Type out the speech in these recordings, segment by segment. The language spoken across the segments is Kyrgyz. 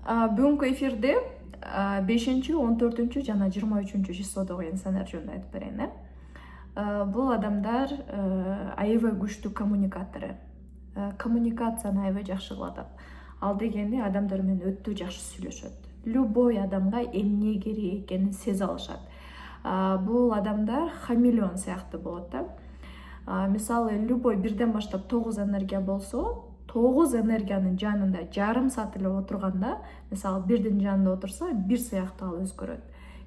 Бүгүнкү эфирде 5, 14 жана 23 числодогу инсандар жөнүндө айтып берейин. Бул адамдар аябай күчтүү коммуникатору. Коммуникацияны аябай жакшы кылат. Ал дегенде адамдар менен өтө жакшы сүйлөшөт. Любой адамга эмне керек экенин сезе алышат. Бул адамдар хамелеон сыяктуу болот да. Мисалы, любой бирден баштап 9 энергия болсо, 9 энергиянын жанында жарым саат эле отурганда, мисалы, бирдин жанында отурса, бир сыяктуу ал өзгөрөт.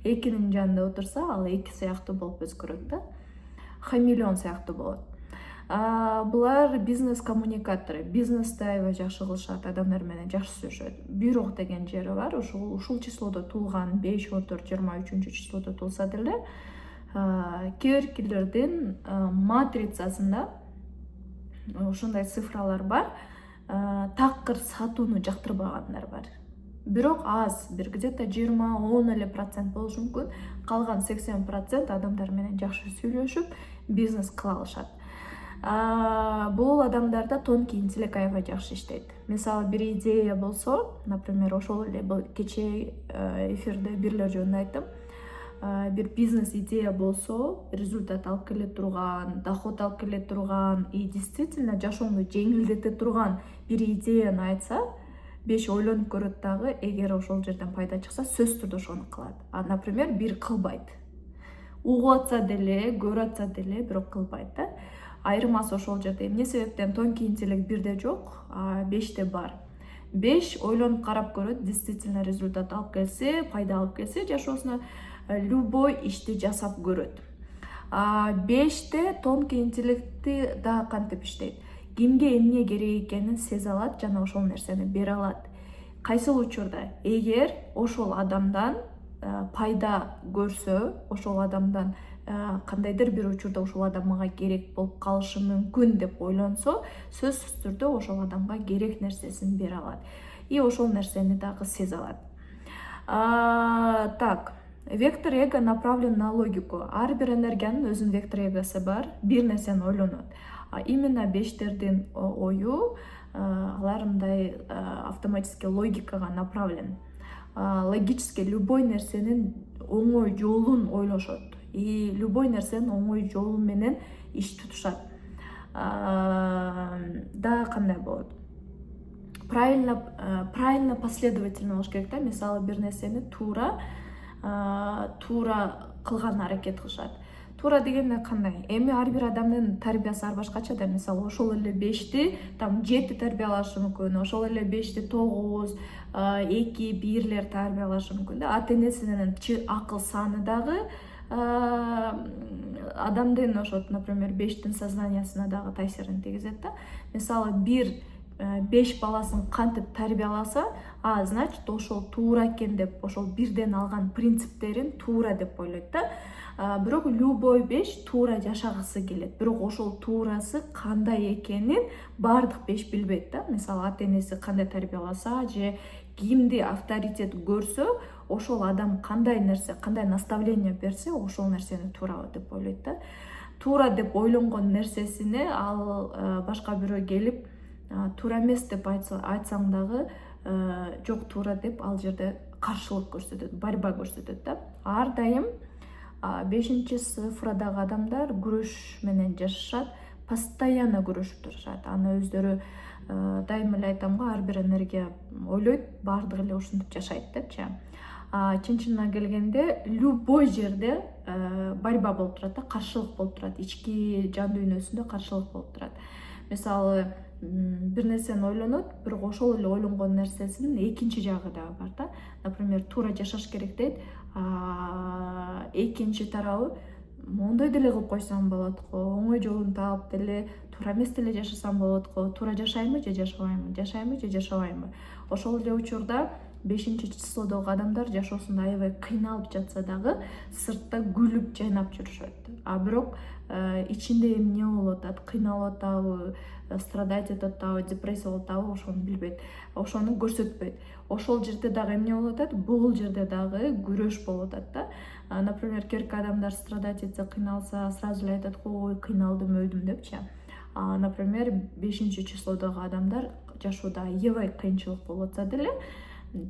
Экинин жанында отурса, ал эки сыяктуу болуп өзгөрөт да. Хамелеон сыяктуу болот. Булар бизнес коммуникатору, бизнести аябай жакшы кылышат, адамдар менен жакшы сүйлөшөт. Бирок деген жери бар, ушул числодо туулган 5, 14, 23 числодо туулса деле, кээ-биркилердин матрицасында ушундай цифралар бар. Такыр сатууну жактырбагандар бар. Бирок аз, где-то 20-10 эле процент болушу мүмкүн. Калган 80% адамдар менен жакшы сүйлөшүп, бизнес кыла алышат. Бул адамдарда тонкий интеллект аябай жакшы иштейт. Мисалы, бир идея болсо, например, ошол эле кечээ эфирде бирлер жөнүндө айттым. Бир бизнес идея болсо, результат алып келе турган, доход алып келе турган и действительно жашооңду жеңилдете турган бир идеяны айтса, 5 ойлонуп көрөт дагы, эгер ошол жерден пайда чыкса, сөзсүз түрдө ошону кылат. Например, бир кылбайт. Угуп атса деле, көрүп атса деле, бирок кылбайт да. Айырмасы ошол жерде. Эмне себептен тонкий интеллект бирде жок, 5те бар. 5 ойлонуп карап көрөт, действительно результат алып келсе, пайда алып келсе, жашоосуна любой ишти жасап көрөт. 5те тонкий интеллекти да кантип иштейт. Кимге эмне керек экенин сезе алат жана ошол нерсени бере алат. Кайсыл учурда эгер ошол адамдан пайда көрсө, ошол адамдан кандайдыр бир учурда ошол адам мага керек болуп калышы мүмкүн деп ойлонсо, сөзсүз түрдө ошол адамга керек нерсесин бере алат. И ошол нерсени дагы сезе алат. Так, вектор эго направлен на логику. Ар бир энергиянын өзүнүн вектор эгосы бар, бир нерсени ойлонот. Именно 5тердин ою алар мындай автоматически логикага направлен. Логически любой нерсенин оңой жолун ойлошот и любой нерсенин оңой жолу менен иш тутушат. Да, кандай болот? Правильно последовательно болуш керек да. Мисалы, бир нерсени туура кылган аракет кылышат. Туура дегенде кандай? Эми ар бир адамдын тарбиясы ар башкача да. Мисалы, ошол эле 5ти 7 тарбиялашы мүмкүн, ошол эле 5ти 9, 2, 1лер тарбиялашы мүмкүн да. Ата-энесинин акыл саны дагы адамдын ошо, например, 5тин сознаниясына дагы таасирин тийгизет да. Мисалы, 5 баласын кантип тарбияласа, значит, ошол туура экен деп, ошол бирден алган принциптерин туура деп ойлойт да. Бирок любой 5 туура жашагысы келет. Бирок ошол туурасы кандай экенин бардык 5 билбейт да. Мисалы, ата-энеси кандай тарбияласа же кимди авторитет көрсө, ошол адам кандай нерсе, кандай наставление берсе, ошол нерсени туура деп ойлойт да. Туура деп ойлонгон нерсесине ал башка бирөө келип туура эмес деп айтсаң дагы, жок туура деп ал жерде каршылык көрсөтөт, борьба көрсөтөт да. Ар дайым 5-чи цифрадагы адамдар күрөш менен жашашат, постоянно күрөшүп турушат. Аны өздөрү дайым эле айтам го, ар бир энергия ойлойт, бардыгы эле ушинтип жашайт депчи. Чын-чынына келгенде любой жерде борьба болуп турат да, каршылык болуп турат, ички жан дүйнөсүндө каршылык болуп турат. Мисалы, бир нерсени ойлонот, бирок ошол эле ойлонгон нерсесинин экинчи жагы дагы бар да. Например, туура жашаш керек дейт, экинчи тарабы мондой деле кылып койсом болот го, оңой жолун таап деле туура эмес деле жашасам болот го, туура жашаймы же жашабаймы, жашаймы же жашабаймы. Ошол эле учурда 5-чи числодогу адамдар жашоосунда аябай кыйналып жатса дагы, сыртта күлүп жайнап жүрүшөт. Бирок ичинде эмне болуп атат, кыйналып атабы, страдать этип атабы, депрессия болуп атабы, ошону билбейт, ошону көрсөтпөйт. Ошол жерде дагы эмне болуп атат, бул жерде дагы күрөш болуп атат да. Например, керки адамдар страдать этсе, кыйналса, сразу эле айтат го, ой, кыйналдым, өлдүм депчи. Например, 5-чи числодогу адамдар жашоодо аябай кыйынчылык болуп атса деле,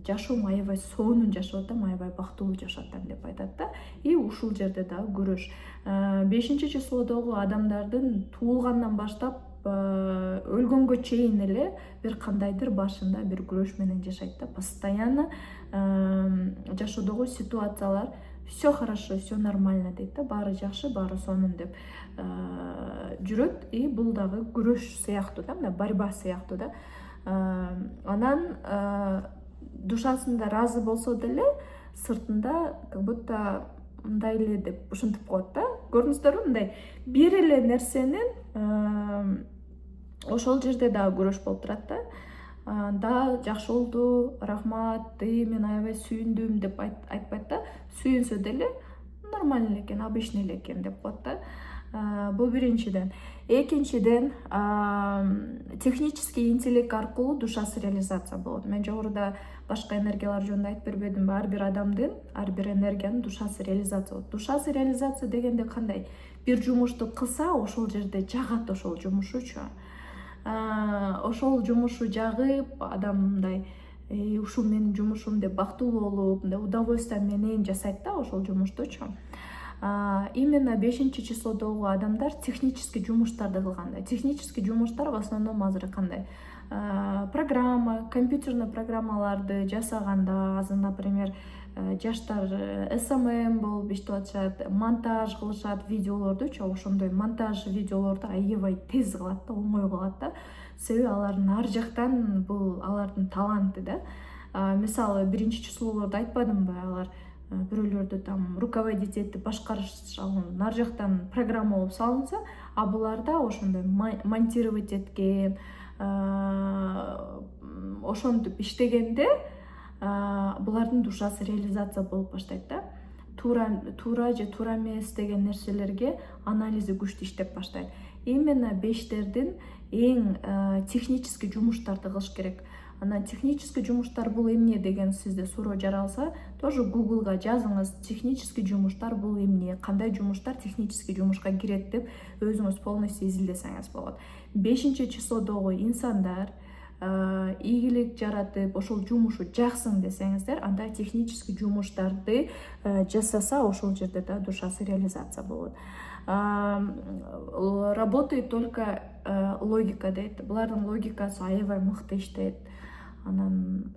жашоом аябай сонун жашап атам, аябай бактылуу жашап атам деп айтат да. И ушул жерде дагы күрөш. 5-числодогу адамдардын туулгандан баштап өлгөнгө чейин эле бир кандайдыр башында бир күрөш менен жашайт да. Постоянно жашоодогу ситуациялар все хорошо, все нормально дейт да, баары жакшы, баары сонун деп жүрөт. И бул дагы күрөш сыяктуу да, мына борьба сыяктуу да. Анан душасында ыраазы болсо деле сыртында как будто мындай эле деп ушинтип коет да. Көрдүңүздөрбү, мындай бир эле нерсенин ошол жерде дагы күрөш болуп турат да. Да жакшы болду, рахмат, мен аябай сүйүндүм деп айтпайт да. Сүйүнсө деле нормально экен, обычный эле экен деп коет да. Бул биринчиден. Экинчиден, технический интеллект аркылуу душасы реализация болот. Мен жогоруда башка энергиялар жөнүндө айтып бербедимби? Ар бир адамдын, ар бир энергиянын душасы реализация болот. Душасы реализация дегенде кандай? Бир жумушту кылса, ошол жерде жагат ошол жумушучу. Ошол жумушу жагып, адам мындай ушул менин жумушум деп бактылуу болуп, мындай удовольствие менен жасайт да ошол жумуштучу. Именно 5-числодогу адамдар технический жумуштарды кылганда. Технический жумуштар в основном азыр кандай? Программа, компьютерный программаларды жасаганда, азыр, например, жаштар SMM болуп иштеп атышат, монтаж кылышат видеолордучу, ошондой монтаж видеолорду аябай тез кылат да, оңой кылат да. Себеби алардын ар жактан бул алардын таланты да. Мисалы, 1-числолорду айтпадымбы, алар бирөөлөрдү там руководить этип башкарыш алган ар жактан программа болуп салынса, а буларда ошондой монтировать эткен, ошентип иштегенде булардын душасы реализация болуп баштайт да. Туура же туура эмес деген нерселерге анализи күчтүү иштеп баштайт. Именно 5тердин эң технический жумуштарды кылыш керек. Анан технический жумуштар бул эмне деген сизде суроо жаралса, тоже Google'га жазыңыз, технический жумуштар бул эмне, кандай жумуштар технический жумушка кирет деп өзүңүз полностью изилдесеңиз болот. 5-числодогу инсандар ийгилик жаратып, ошол жумушу жаксын десеңиздер, анда технический жумуштарды жасаса, ошол жерде да душасы реализация болот. Работает только логика дейт. Булардын логикасы аябай мыкты иштейт. Анан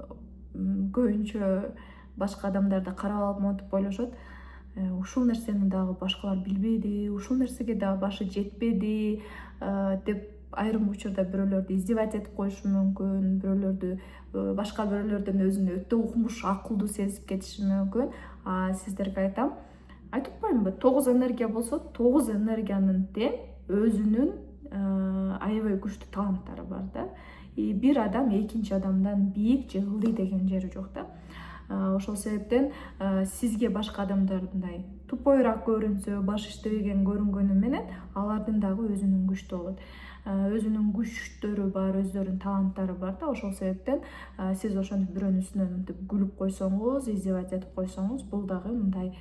көбүнчө башка адамдарды карап алып монтип ойлошот. Ушул нерсени дагы башкалар билбеди, ушул нерсеге дагы башы жетпеди деп айрым учурда бирөөлөрдү издевать этип коюшу мүмкүн, бирөөлөрдү башка бирөөлөрдүн өзүнө өтө укмуш, акылдуу сезип кетиши мүмкүн. Сиздерге айтам, айтып коеюнбу, 9 энергия болсо, 9 энергиянын тең өзүнүн аябай күчтүү таланттары бар да. Бир адам экинчи адамдан бийик же ылдый деген жери жок да. Ошол себептен сизге башка адамдардай тупойраак көрүнсө, баш иштебеген көрүнгөнү менен алардын дагы өзүнүн күчтүү болот. Өзүнүн күчтөрү бар, өздөрүнүн таланттары бар да. Ошол себептен сиз ошентип бирөөнүн үстүнөн мынтип күлүп койсоңуз, издевать этип койсоңуз, бул дагы мындай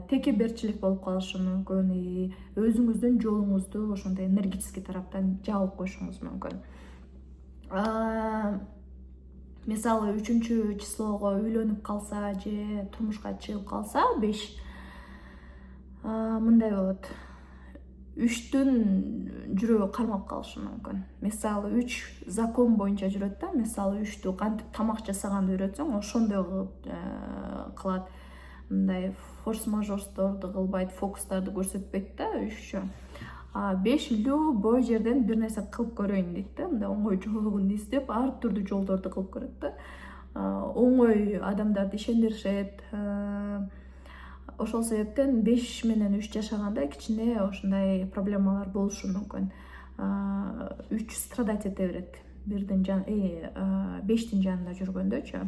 текеберчилик болуп калышы мүмкүн. Өзүңүздүн жолуңузду ошондой энергетический тараптан жаап коюшуңуз мүмкүн. Мисалы, 3-числого үйлөнүп калса же турмушка чыгып калса, 5 мындай болот. 3-түн жүрөгү кармап калышы мүмкүн. Мисалы, 3 закон боюнча жүрөт да. Мисалы, 3-тү кантип тамак жасаганды үйрөтсөң, ошондой кылат. Мындай форс-мажордорду кылбайт, фокустарды көрсөтпөйт да 3чү. 5 любой жерден бир нерсе кылып көрөйүн дейт да. Мындай оңой жолун издеп, ар түрдүү жолдорду кылып көрөт да. Оңой адамдарды ишендиришет. Ошол себептен 5 менен 3 жашаганда кичине ошондой проблемалар болушу мүмкүн. 3 страдать эте берет. 5тин жанында жүргөндөчү.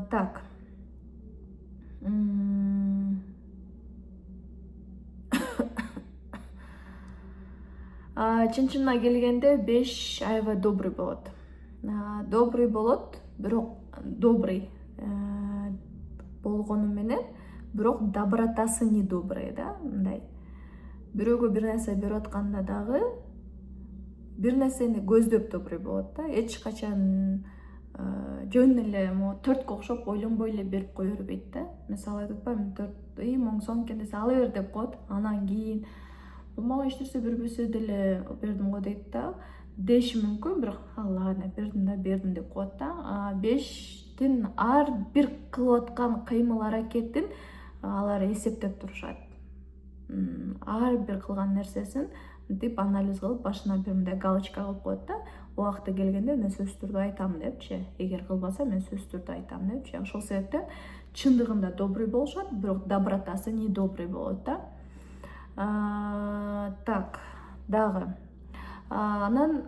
Так. Чын-чынына келгенде 5 аябай добрый болот. Добрый болот, бирок добрый болгону менен, бирок добротасы не добрый да, мындай. Бирөөгө бир нерсе берип атканда дагы бир нерсени көздөп добрый болот да. Эч качан жөн эле могу төрткө окшоп ойлонбой эле берип кое бербейт да. Мисалы айтып атпаймынбы, 4 моң сом экен десе ала бер деп коет. Анан кийин бул мага эч нерсе бербесе деле бердим го дейт да. Деши мүмкүн, бирок ладно бердим деп коет да. 5тин ар бир кылып аткан кыймыл аракетин алар эсептеп турушат. Ар бир кылган нерсесин мынтип анализ кылып, башына бир мындай галочка кылып коет да. Убакыты келгенде мен сөзсүз түрдө айтам депчи. Эгер кылбаса мен сөзсүз түрдө айтам депчи. Ошол себептен чындыгында добрый болушат, бирок добротасы не добрый болот да. Так, дагы. Анан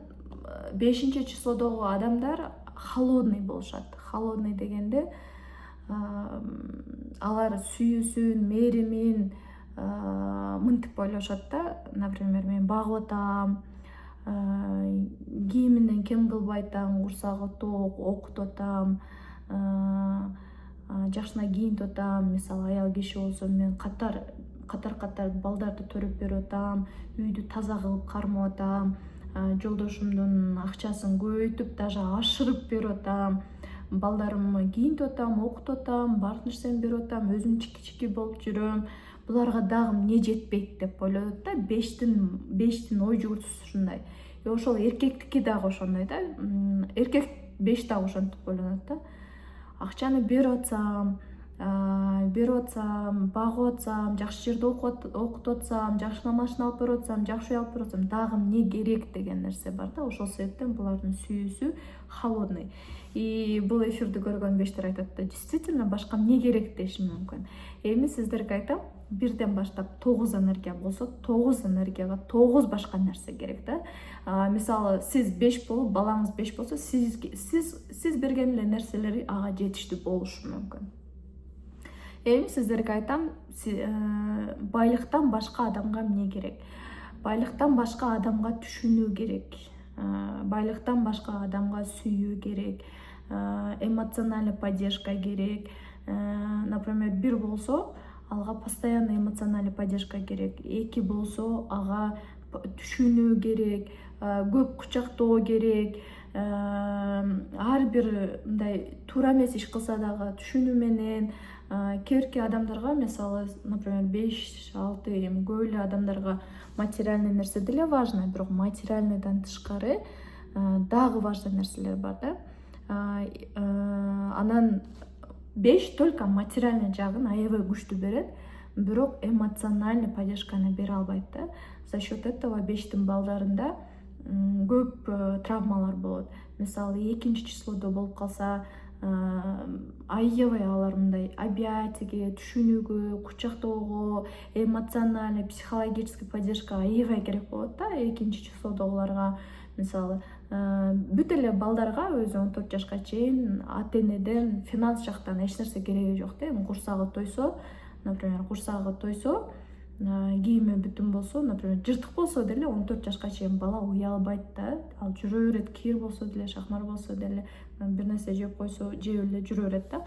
5-числодогу адамдар холодный болушат. Холодный дегенде алар сүйүүсүн, мээримин мынтип ойлошот да. Например, мен багып атам, кийиминен кем кылбай атам, курсагы ток, окутуп атам, жакшына кийинтип атам. Мисалы аял киши болсо мен катар балдарды төрөп берип атам, үйдү таза кылып кармап атам, жолдошумдун акчасын көбөйтүп, даже ашырып берип атам, балдарымды кийинтип атам, окутуп атам, баардык нерсени берип атам, өзүм чики болуп жүрөм. Буларга дагы эмне жетпейт деп ойлойт да. 5тин ой жүгүртүүсү ушундай. Ошол эркектики дагы ошондой да. Эркек 5 дагы ошентип ойлонот да. Акчаны берип атсам, багып атсам, жакшы жерде окутуп атсам, жакшы машина алып берип атсам, жакшы үй алып берип атсам, дагы эмне керек деген нерсе бар да. Ошол себептен булардын сүйүүсү холодный. И бул эфирди көргөн бештер айтат да, действительно башка эмне керек деши мүмкүн. Эми сиздерге айтам, бирден баштап 9 энергия болсо, 9 энергияга 9 башка нерсе керек да. Мисалы сиз 5 болуп, балаңыз 5 болсо, сиз берген эле нерселери ага жетиштүү болушу мүмкүн. Эми сиздерге айтам, байлыктан башка адамга эмне керек? Байлыктан башка адамга түшүнүү керек. Байлыктан башка адамга сүйүү керек. Эмоциональный поддержка керек. Например, бир болсо, алга постоянно эмоциональный поддержка керек. 2 болсо, ага түшүнүү керек, көп кучактоо керек. Ар бир мындай туура эмес иш кылса дагы түшүнүү менен, кээбирки адамдарга, мисалы, например, 5-6 көп эле адамдарга материальный нерсе деле важно, бирок материальныйдан тышкары дагы важный нерселер бар да. Анан 5 только материальный жагын аябай күчтүү берет, бирок эмоциональный поддержканы бере албайт да. За счет этого 5тин балдарында көп травмалар болот. Мисалы 2-числодо болуп калса, аябай алар мындай объятиеге, түшүнүүгө, кучактоого, эмоциональный, психологический поддержка аябай керек болот да 2-числодогуларга. Мисалы бүт эле балдарга өзү 14 жашка чейин ата-энеден, финанс жактан эч нерсе кереги жок да. Эми курсагы тойсо, например, кийими бүтүн болсо, например, жыртык болсо деле 14 жашка чейин бала уялбайт да. Ал жүрө берет, кир болсо деле, шахмар болсо деле, бир нерсе жеп койсо, жеп эле жүрө берет да.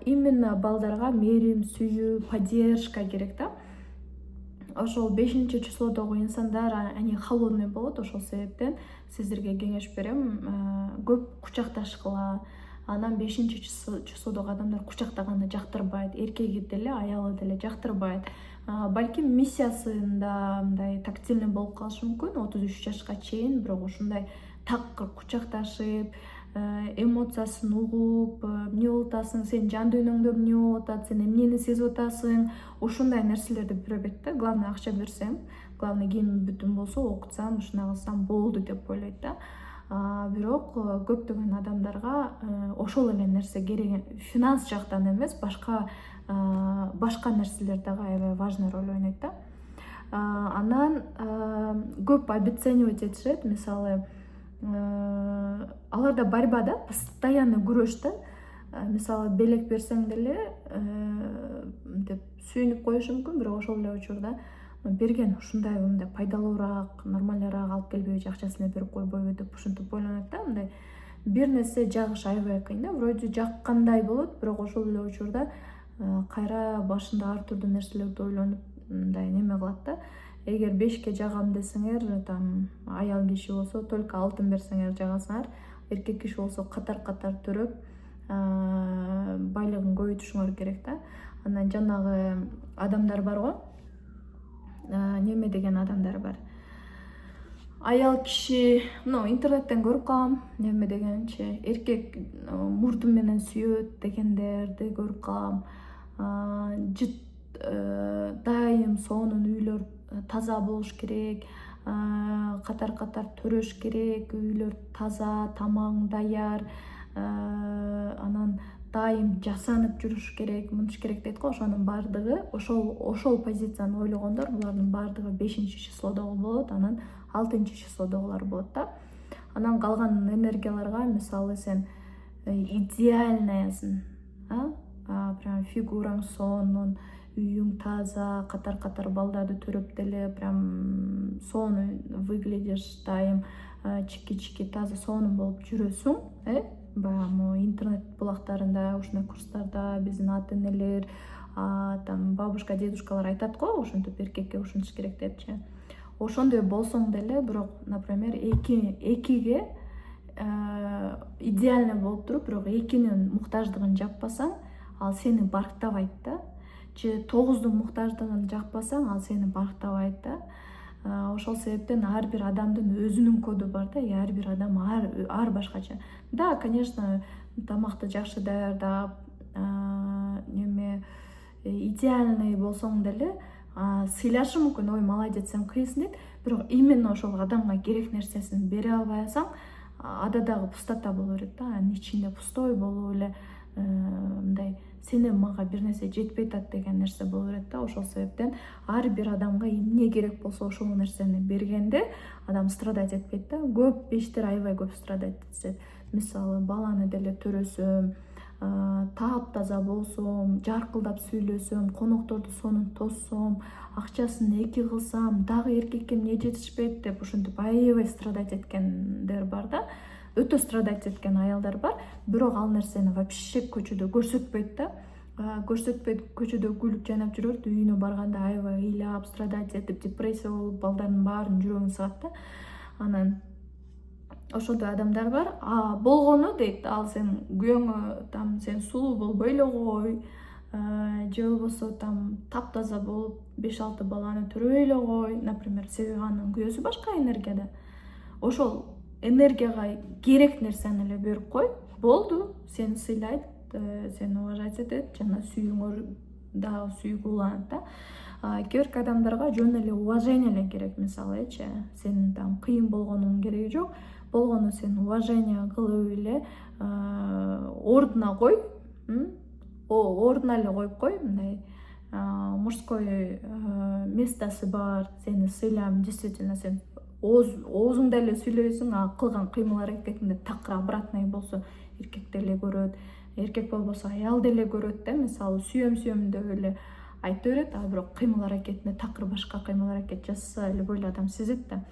Именно балдарга мээрим, сүйүү, поддержка керек да. Ошол 5-числодогу инсандар они холодный болот. Ошол себептен сиздерге кеңеш берем, көп кучакташкыла. Анан 5-числодогу адамдар кучактаганды жактырбайт, эркеги деле, аялы деле жактырбайт. Балким миссиясында мындай тактильный болуп калышы мүмкүн 33 жашка чейин, бирок ушундай такыр кучакташып, эмоциясын угуп, эмне болуп атасың, сен жан дүйнөңдө эмне болуп атат, сен эмнени сезип атасың, ушундай нерселерди бербейт да. Главное акча берсем, главное кийимим бүтүн болсо, окутсам, ушундай кылсам болду деп ойлойт да. Бирок көптөгөн адамдарга ошол эле нерсе керек, финанс жактан эмес, башка нерселер дагы аябай важный роль ойнойт да. Анан көп обесценивать этишет, мисалы, аларда борьба да, постоянно күрөш да. Мисалы, белек берсең деле деп сүйүнүп коюшу мүмкүн, бирок ошол эле учурда берген ушундай мындай пайдалуураак, нормальныраак алып келбейби, акчасын берип койбойбу деп ушинтип ойлонот да. Мындай бир нерсе жагыш аябай кыйын да. Вроде жаккандай болот, бирок ошол эле учурда кайра башында ар түрдүү нерселерди ойлонуп мындай неме кылат да. Эгер 5ке жагам десеңер, там аял киши болсо, только алтын берсеңер жагасыңар, эркек киши болсо катар төрөп байлыгын көбөйтүшүңөр керек да. Анан жанагы адамдар бар го, неме деген адамдар бар. Аял киши, интернеттен көрүп калам, неме дегенчи, эркек мурду менен сүйөт дегендерди көрүп калам. Жыт дайым сонун үйлөр таза болуш керек, катар төрөш керек, үйлөр таза, тамагың даяр, анан дайым жасанып жүрүш керек, мынтиш керек дейт го. Ошонун баардыгы, ошол позицияны ойлогондор булардын баардыгы 5-числодогу болот, анан 6-числодогулар болот да. Анан калган энергияларга, мисалы сен идеальныйсың, прям фигураң сонун, үйүң таза, катар балдарды төрөп деле прям сонун выглядишь, дайым чики таза сонун болуп жүрөсүң, баягы интернет булактарында, ушундай курстарда биздин ата энелер, там бабушка, дедушкалар айтат го, ошентип эркекке ушинтиш керек депчи. Ошондой болсоң деле, бирок, например, экиге идеально болуп туруп, бирок экинин муктаждыгын жаппасаң, ал сени барктабайт да. Же 9дун муктаждыгын жаппасаң, ал сени барктабайт да. Ошол себептен ар бир адамдын өзүнүн коду бар да, ар бир адам ар башкача. Да, конечно, тамакты жакшы даярдап, идеальный болсоң деле сыйлашы мүмкүн, ой, молодец, сен кыйсың дейт, бирок именно ошол адамга керек нерсесин бере албасаң, ада дагы пустота боло берет да, анын ичинде пустой болуп эле, мындай сени мага бир нерсе жетпей атат деген нерсе боло берет да. Ошол себептен ар бир адамга эмне керек болсо ошол нерсени бергенде адам страдать этпейт да. Көп бештер аябай көп страдать этет. Мисалы, баланы деле төрөсөм, таап-таза болсом, жаркылдап сүйлөсөм, конокторду сонун тоссом, акчасын эки кылсам, дагы эркекке эмне жетишпейт деп ушинтип аябай страдать эткендер бар да. Өтө страдать эткен аялдар бар, бирок ал нерсени вообще көчөдө көрсөтпөйт да. Көрсөтпөйт, көчөдө күлүп жайнап жүрөт, үйүнө барганда аябай ыйлап, страдать этип, депрессия болуп, балдардын баарын жүрөгүн сыгат да. Анан ошондой адамдар бар. Болгону дейт, ал сен күйөөңө там сен сулуу болбой эле кой, же болбосо там таптаза болуп 5-6 баланы төрөй эле кой, например, себеби анын күйөөсү башка энергияда. Ошол энергияга керек нерсени эле берип кой, болду, сени сыйлайт, сени уважать этет, жана сүйүүңөр дагы сүйгүланат да. Кээ адамдарга жөн эле уважение эле керек, мисалы, сенин там кыйын болгонуң кереги жок, болгону сен уважение кылып эле ордуна кой, ордуна эле коюп кой, мындай мужской местосы бар, сени сыйлайм, действительно сен оозуңда эле сүйлөйсүң, кылган кыймыл аракетиңде такыр обратный болсо эркек деле көрөт, эркек болбосо аял деле көрөт да. Мисалы, сүйөм деп эле айта берет, бирок кыймыл аракетинде такыр башка кыймыл аракет жасаса эле бойло адам сезет да.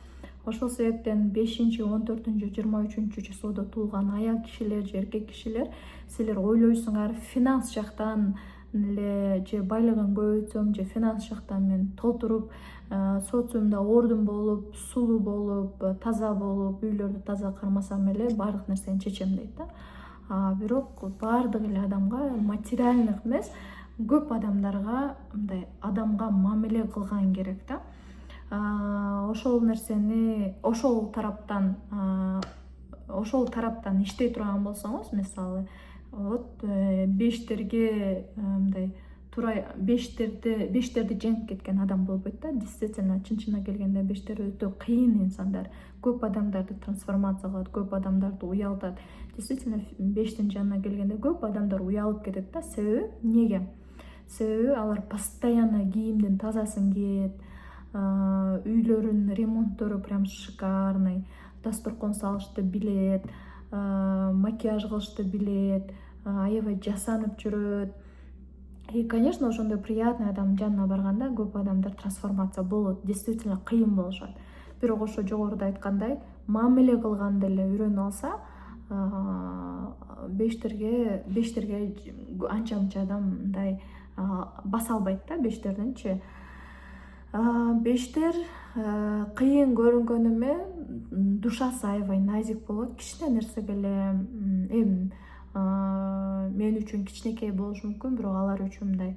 Ошол себептен 5-14-23 числодо туулган аял кишилер же эркек кишилер, силер ойлойсуңар финанс жактан эле, же байлыгын көбөйтсөм, же финанс жактан мен толтуруп, социумда ордун болуп, сулуу болуп, таза болуп, үйлөрдү таза кармасам эле баардык нерсени чечем дейт да. Бирок баардык эле адамга материальдык эмес, көп адамдарга мындай адамга мамиле кылган керек да. Ошол нерсени ошол тараптан иштей турган болсоңуз, мисалы, вот бештерге мындай туура бештерди жеңип кеткен адам болбойт да. Действительно, чын келгенде бештер өтө кыйын инсандар. Көп адамдарды трансформация кылат, көп адамдарды уялтат. Действительно, бештин жанына келгенде көп адамдар уялып кетет да. Себеби эмнеге? Себеби алар постоянно кийимдин тазасын кийет, үйлөрүнүн ремонттору прям шикарный, дасторкон салышты билет, макияж кылышты билет, аябай жасанып жүрөт. И, конечно, ошондой приятный адам жанына барганда көп адамдар трансформация болот, действительно кыйын болушат. Бирок ошо жогоруда айткандай, мамиле кылганды эле үйрөнүп алса, бештерге анча-мынча адам мындай баса албайт да, бештердинчи. Бештер кыйын көрүнгөнүмө душасы аябай назик болот. Кичине нерсеге эле эми мен үчүн кичинекей болушу мүмкүн, бирок алар үчүн мындай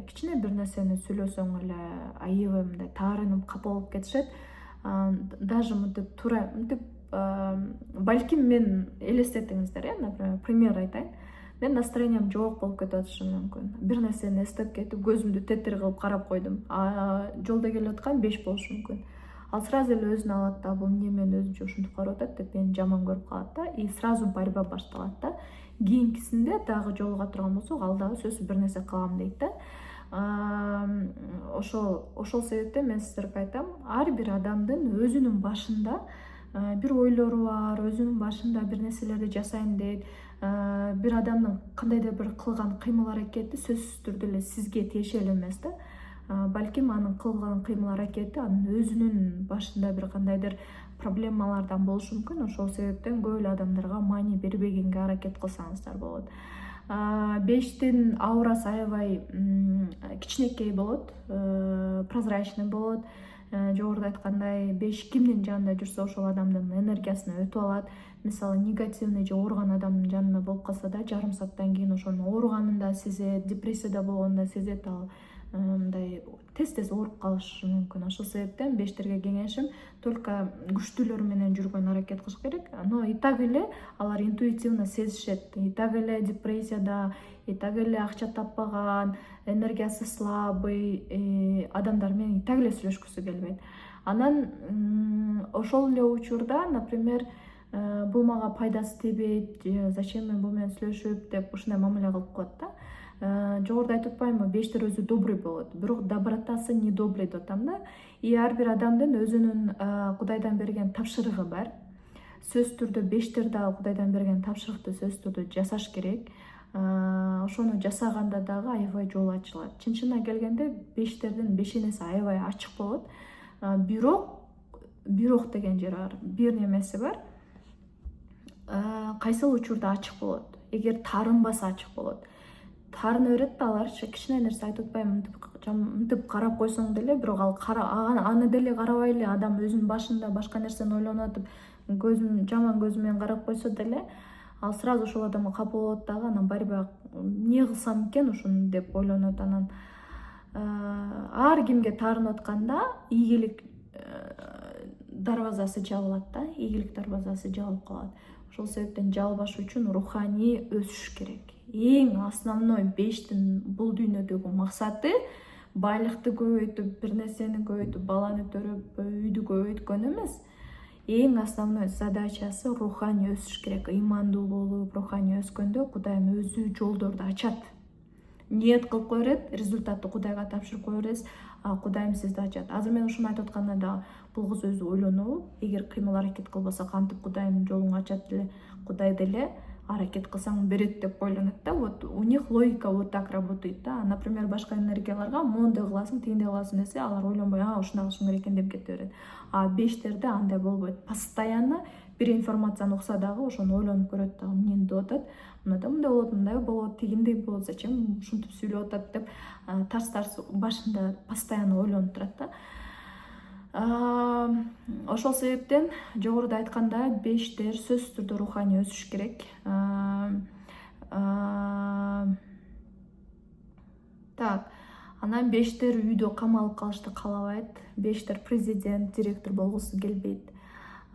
кичине бир нерсени сүйлөсөң эле аябай мындай таарынып капа болуп кетишет. Даже мынтип туура мынтип балким мен элестетиңиздер, например, пример айтайын. Мен настроением жок болуп кетип атышым мүмкүн. Бир нерсени эстеп кетип, көзүмдү тетир кылып карап койдум. Жолдо келип аткан 5 болушу мүмкүн. Ал сразу эле өзүнө алат да, бул эмне мени өзүнчө ушинтип карап атат деп мени жаман көрүп калат да, и сразу борьба башталат да. Кийинкисинде дагы жолуга турган болсок, ал дагы сөзсүз бир нерсе кылам дейт да. Ошол себептен мен сиздерге айтам, ар бир адамдын өзүнүн башында бир ойлору бар, өзүнүн башында бир нерселерди жасайм дейт. Бир адамдын кандайдыр бир кылган кыймыл аракети сөзсүз түрдө эле сизге тиешелүү эмес да. Балким анын кылган кыймыл аракети анын өзүнүн башында бир кандайдыр проблемалардан болушу мүмкүн. Ошол себептен көп эле адамдарга маани бербегенге аракет кылсаңыздар болот. Бештин аурасы аябай кичинекей болот, прозрачный болот. Жогоруда айткандай, 5 кимдин жанында жүрсө ошол адамдын энергиясын өтүп алат. Мисалы, негативный же ооруган адамдын жанында болуп калса да, жарым сааттан кийин ошонун ооруганын да сезет, депрессияда болгонун да сезет, ал мындай тез ооруп калышы мүмкүн. Ошол себептен бештерге кеңешим только күчтүүлөр менен жүргөнгө аракет кылыш керек. Но и так эле алар интуитивно сезишет. И так эле депрессияда, и так эле акча таппаган, энергиясы слабый адамдар менен и так эле сүйлөшкүсү келбейт. Анан ошол эле учурда, например, бул мага пайдасы тийбейт, зачем мен бул менен сүйлөшүп деп ушундай мамиле кылып коет да. Жогоруда айтып атпаймынбы, бештер өзү добрый болот, бирок добротасы не добрый деп атам да. И ар бир адамдын өзүнүн Кудайдан берген тапшырыгы бар. Сөзсүз түрдө бештер дагы Кудайдан берген тапшырыкты сөзсүз түрдө жасаш керек. Ошону жасаганда дагы аябай жол ачылат. Чынчына келгенде бештердин бешенеси аябай ачык болот. Бирок деген жери бар. Бир немеси бар. Кайсыл учурда ачык болот? Эгер таарынбаса ачык болот. Таарына берет да, аларчы кичине нерсе айтып атпаймынбы, мынтип карап койсоң деле, бирок ал аны деле карабай эле адам өзүнүн башында башка нерсени ойлонуп атып, жаман көзү менен карап койсо деле, ал сразу ошол адамга капа болот дагы, анан борьба эмне кылсам экен ушуну деп ойлонот. Анан ар кимге таарынып атканда ийгилик дарбазасы жабылат да, ийгилик дарбазасы жабылып калат. Ошол себептен жабылбаш үчүн руханий өсүш керек. Эң основной бештин бул дүйнөдөгү максаты байлыкты көбөйтүп, бир нерсени көбөйтүп, баланы төрөп, үйдү көбөйткөн эмес. Эң основной задачасы руханий өсүш керек. Ыймандуу болуп, руханий өскөндө Кудайым өзү жолдорду ачат. Ниет кылып кое берет, результатты Кудайга тапшырып кое бересиз, Кудайым сизди ачат. Азыр мен ушуну айтып атканда да бул кыз өзү ойлонобу? Эгер кыймыл аракет кылбаса кантип Кудайым жолуңду ачат деле, Кудай деле аракет кылсаң берет деп ойлонот да. Вот у них логика вот так работает да. Например, башка энергияларга моундай кыласың, тигиндей кыласың десе, алар ойлонбой, ушундай кылышым керек экен деп кете берет. Бештерде андай болбойт. Постоянно бир информацияны укса дагы ошону ойлонуп көрөт да, эмнени деп атат, мындай болот, мындай болот, тигиндей болот, зачем ушинтип сүйлөп атат деп тарс башында постоянно ойлонуп турат да. Ошол себептен жогоруда айтканда бештер сөзсүз түрдө руханий өсүш керек. Так, анан бештер үйдө камалып калышты каалабайт. Бештер президент, директор болгусу келбейт.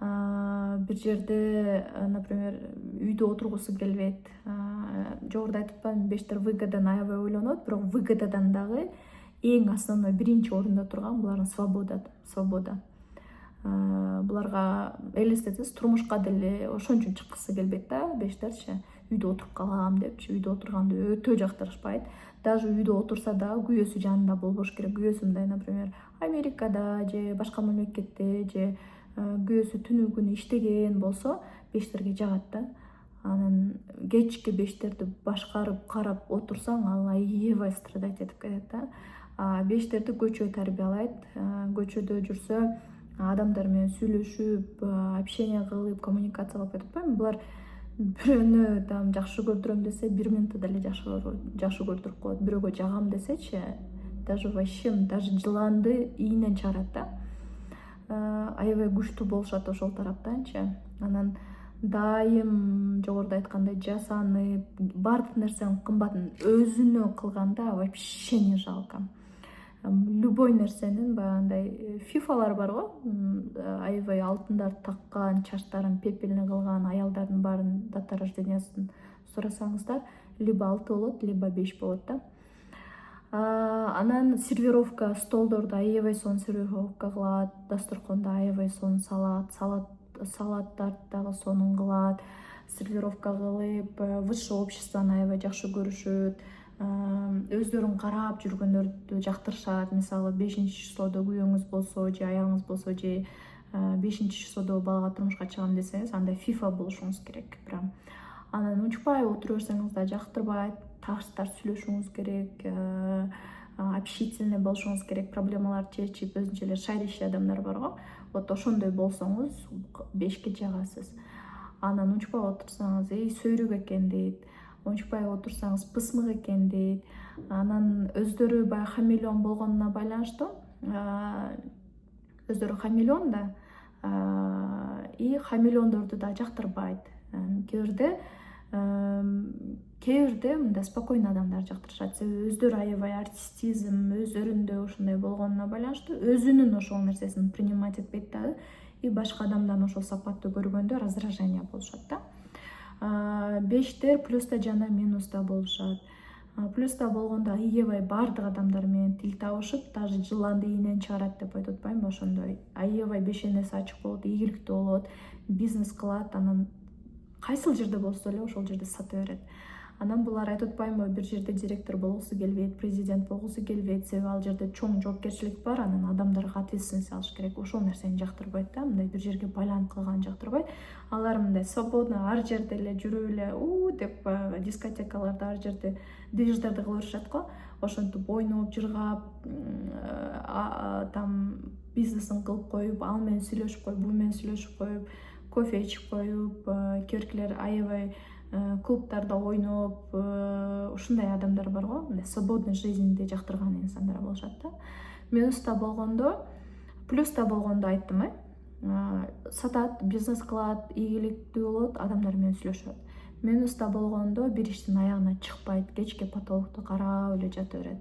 Бир жерде, например, үйдө отургусу келбейт. Жогоруда айтып атпаймынбы, бештер выгодадан аябай ойлонот, бирок выгодадан дагы эң основной биринчи орунда турган булардын свобода. Буларга элестетсеңиз, турмушка деле ошон үчүн чыккысы келбейт да, бештерчи. Үйдө отуруп калам депчи, үйдө отурганды өтө жактырышпайт. Даже үйдө отурса дагы күйөөсү жанында болбош керек. Күйөөсү мындай, например, Америкада же башка мамлекетте, же күйөөсү түнү күнү иштеген болсо, бештерге жагат да. Анан кечки бештерди башкарып карап отурсаң, ал аябай страдать этип кетет да. Бештерди көчө тарбиялайт. Көчөдө жүрсө, адамдар менен сүйлөшүп, общение кылып, коммуникация кылып кетип атпаймынбы? Булар бирөөнү жакшы көрдүрөм десе, 1 минутта деле жакшы көрдүрүп коет. Бирөөгө жагам десечи, даже вообще даже жыланды ийинен чыгарат да. Аябай күчтүү болушат ошол тараптанчы. Анан дайым жогоруда айткандай жасанып, баардык нерсенин кымбатын өзүнө кылганда вообще не жалко. Любой нерсенин баягындай фифалар бар го, аябай алтындарды таккан, чачтарын пепельный кылган аялдардын баарын дата рождениясын сурасаңыздар, либо 6 болот, либо 5 болот да. Анан сервировка, столдорду аябай сонун сервировка кылат, дасторконду аябай сонун салат, салаттарды дагы сонун кылат, сервировка кылып, высшее обществону аябай жакшы көрүшөт, өздөрүн карап жүргөндөрдү жактырышат. Мисалы 5-числодо күйөөңүз болсо же аялыңыз болсо же 5-числодо балага турмушка чыгам десеңиз, андай фифа болушуңуз керек. Прям анан учпай отура берсеңиз да жактырбайт, тартып сүйлөшүңүз керек, общительный болушуңуз керек, проблемаларды чечип өзүнчө эле шайрыщий адамдар бар го. Вот ошондой болсоңуз 5ке жагасыз. Анан учпай отурсаңыз, сөйрүк экен дейт. Учпай отурсаңыз, пысмык экен дейт. Анан өздөрү баягы хамелеон болгонуна байланыштуу, өздөрү хамелеон да, и хамелеондорду да жактырбайт. Кээ бирде мындай спокойный адамдар жактырышат. Себеби өздөрү аябай артистизм, өздөрүндө ошондой болгонуна байланыштуу өзүнүн ошол нерсесин принимать этпейт дагы, и башка адамдардын ошол сапатты көргөндө раздражение болушат да. 5тер плюста жана минуста болушат. Плюста болгондо аябай баардык адамдар менен тил табышып, даже жыланды ийинен чыгарат деп айтып атпаймынбы, ошондой аябай бешенеси ачык болот, ийгиликтүү болот, бизнес кылат, анан кайсыл жерде болсо эле ошол жерде сата берет. Анан булар айтып атпаймынбы, бир жерде директор болгусу келбейт, президент болгусу келбейт, себеби ал жерде чоң жоопкерчилик бар, анан адамдарга ответственность алыш керек. Ошол нерсени жактырбайт да, мындай бир жерге байланып калганын жактырбайт. Алар мындай свободно ар жерде эле жүрүп эле деп дискотекаларда ар жерде движдарды кыла беришет го. Ошентип ойноп, жыргап, там бизнесин кылып коюп, ал менен сүйлөшүп коюп, бу менен сүйлөшүп коюп, кофе ичип коюп, кээ аябай клубтарда ойноп, ушундай адамдар бар го, мындай свободный жизньди жактырган инсандар болушат да. Минуста болгондо, плюста болгондо айттым, сатат, бизнес кылат, ийгиликтүү болот, адамдар менен сүйлөшөт. Минуста болгондо бир иштин аягына чыкпайт, кечке потолокту карап эле жата берет.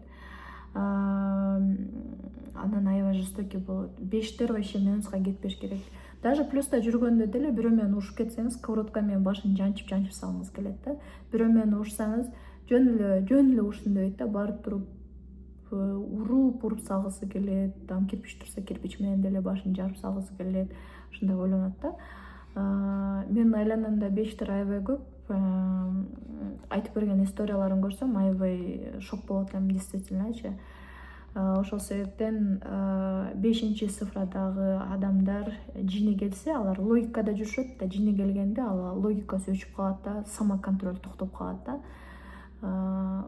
Анан аябай жестокий болот. 5тер вообще минуска кетпеш керек. Даже плюста жүргөндө деле бирөө менен урушуп кетсеңиз, сковородка менен башын жанчып салыңыз келет да. Бирөө менен урушсаңыз, жөн эле урушсын дебейт да, барып туруп уруп салгысы келет, там кирпич турса кирпич менен деле башын жарып салгысы келет, ушундай ойлонот да. Менин айланамда 5тер аябай көп. Айтып берген историяларын көрсөм, аябай шок болот элем, действительно. Ошол себептен 5-цифрадагы адамдар жини келсе, алар логикада жүрүшөт да, жини келгенде ал логикасы өчүп калат да, самоконтроль токтоп калат да.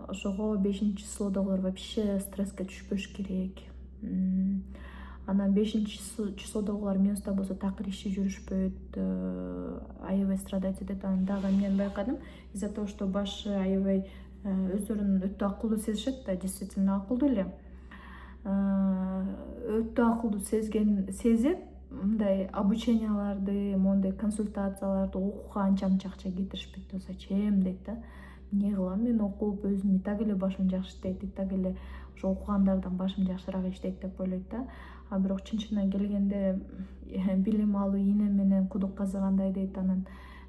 Ошого 5-числодогулар вообще стресске түшпөш керек. Анан 5-числодогулар минуста болсо такыр иши жүрүшпөйт, аябай страдать этет. Анан дагы мен байкадым, из-за того, что башы аябай өздөрүн өтө акылдуу сезишет да, действительно акылдуу эле. Өтө акылдуу сезип, мындай обученияларды, мондай консультацияларды окууга анча акча кетиришпейт. Зачем дейт да. Не кылам мен окуп, өзүм и так эле башым жакшы иштейт, и так эле ошо окугандардан башым жакшыраак иштейт деп ойлойт да. А бирок чын-чынына келгенде билим алуу ийне менен кудук казыгандай дейт. Анан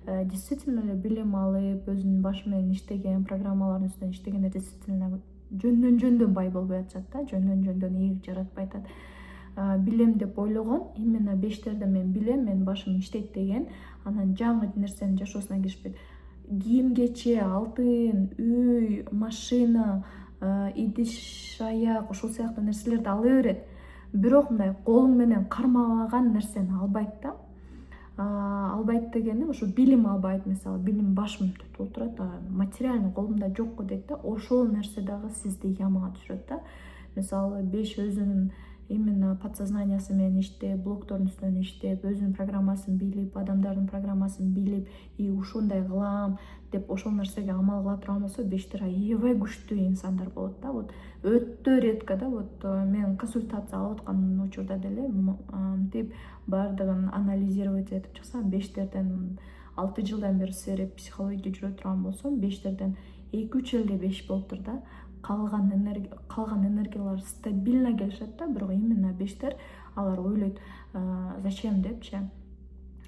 действительно эле билим алып, өзүнүн башы менен иштеген, программалардын үстүнөн иштегенде действительно жөндөн бай болбой атышат да, жөндөн ийгилик жаратпай атат. Билем деп ойлогон, именно 5терде мен билем, менин башым иштейт деген, анан жаңы нерсенин жашоосуна киришпейт. Кийим кече, алтын, үй, машина, идиш аяк, ошол сыяктуу нерселерди ала берет. Бирок мындай колуң менен кармабаган нерсени албайт да. Албайт дегени ошо билим албайт, мисалы билим башым түтүп отурат, материальный колумда жокко дейт да, ошол нерсе дагы сизди ямага түшүрөт да. Мисалы 5 өзүнүн именно подсознаниясы менен иштеп, блоктордун үстүнөн иштеп, өзүнүн программасын билип, адамдардын программасын билип, и ушундай кылам, деп ошол нерсеге амал кыла турган болсо бештер аябай күчтүү инсандар болот да. Вот өтө редко да, вот мен консультация алып аткан учурда деле мынтип баардыгын анализировать этип чыксам, 5терден 6 жылдан бери сейреп психологияда жүрө турган болсом, 5терден 2-3 эле 5 болуптур да. Калган энергиялар стабильно келишет да, бирок именно 5тер алар ойлойт зачем депчи.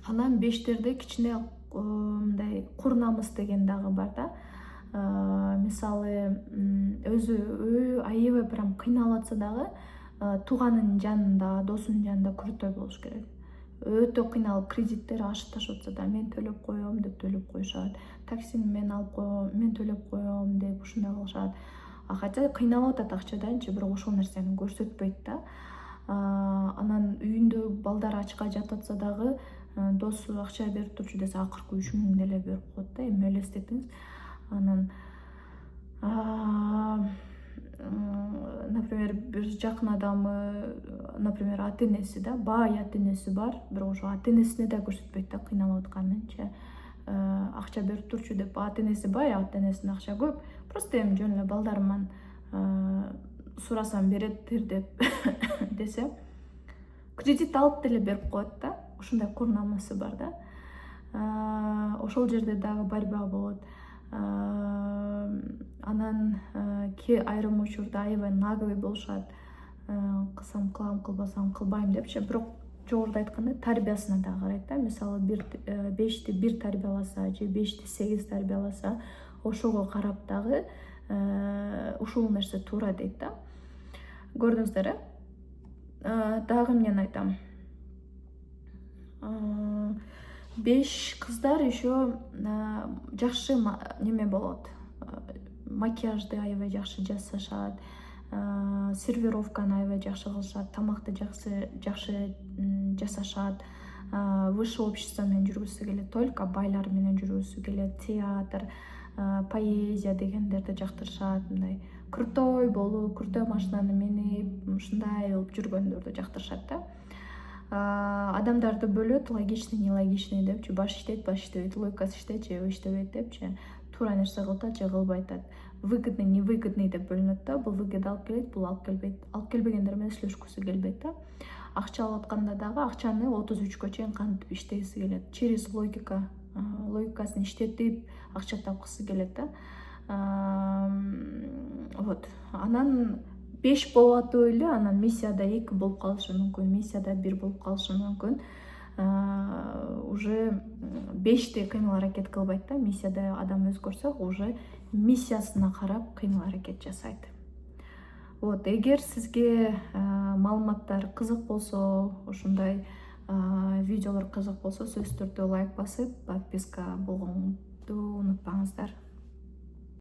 Анан 5терде кичине мындай кур намыс деген дагы бар да. Мисалы өзү аябай прям кыйналып атса дагы тууганын жанында, досунун жанында күрөтөй болуш керек. Өтө кыйналып кредиттери ашып ташып атса да мен төлөп коем деп төлөп коюшат. Таксини мен алып коем, мен төлөп коем деп ушундай кылышат. Хотя кыйналып атат акчаданчы, бирок ошол нерсени көрсөтпөйт да. Анан үйүндө балдар ачка жатып атса дагы досу акча берип турчу десе акыркы 3000 деле берип коет да. Эми элестетиңиз. Анан например, бир жакын адамы, например, ата-энеси да, бай ата-энеси бар, бирок ошо ата-энесине да көрсөтпөйт да кыйналып атканынчы. Акча берип турчу деп, ата-энеси бай, ата-энесинин акча көп, просто эми жөн эле балдарыман сурасам береттир деп десе, кредит алып деле берип коет да. Ушундай кур намысы бар да. Ошол жерде дагы борьба болот. Анан айрым учурда аябай наглый болушат. Кылсам кылам, кылбасам кылбайм депчи. Бирок жогоруда айткандай тарбиясына да карайт да. Мисалы 5ти 1 тарбияласа же 5ти 8 тарбияласа, ошого карап дагы ушул нерсе туура дейт да. Көрдүңүздөр, дагы эмнени айтам? 5 кыздар еще жакшы неме болот. Макияжды аябай жакшы жасашат, сервировканы аябай жакшы кылышат, тамакты жакшы жасашат, высшее общество менен жүргүсү келет, только байлар менен жүргүсү келет, театр, поэзия дегендерди жактырышат, мындай крутой болуп, крутой машинаны минип, ушундай болуп жүргөндөрдү жактырышат да. Адамдарды бөлөт, логичный, нелогичный депчи, баш иштейт, баш иштебейт, логикасы иштейт же иштебейт депчи, туура нерсе кылып атат же кылбай атат, выгодный, невыгодный деп бөлүнөт да. Бул выгода алып келет, бул алып келбейт. Алып келбегендер менен иштешкүсү келбейт да. Акча алып атканда дагы акчаны 33-кө чейин кантип иштегиси келет, через логикасын иштетип акча тапкысы келет да. Вот. Анан 5 болуп атып эле, анан миссияда 2 болуп калышы мүмкүн, миссияда 1 болуп калышы мүмкүн. Уже 5ти кыймыл аракет кылбайт да. Миссияда адам өзгөрсө, уже миссиясына карап кыймыл аракет жасайт. Вот, эгер сизге маалыматтар кызык болсо, ушундай видеолор кызык болсо, сөзсүз түрдө лайк басып, подписка болгонду унутпаңыздар.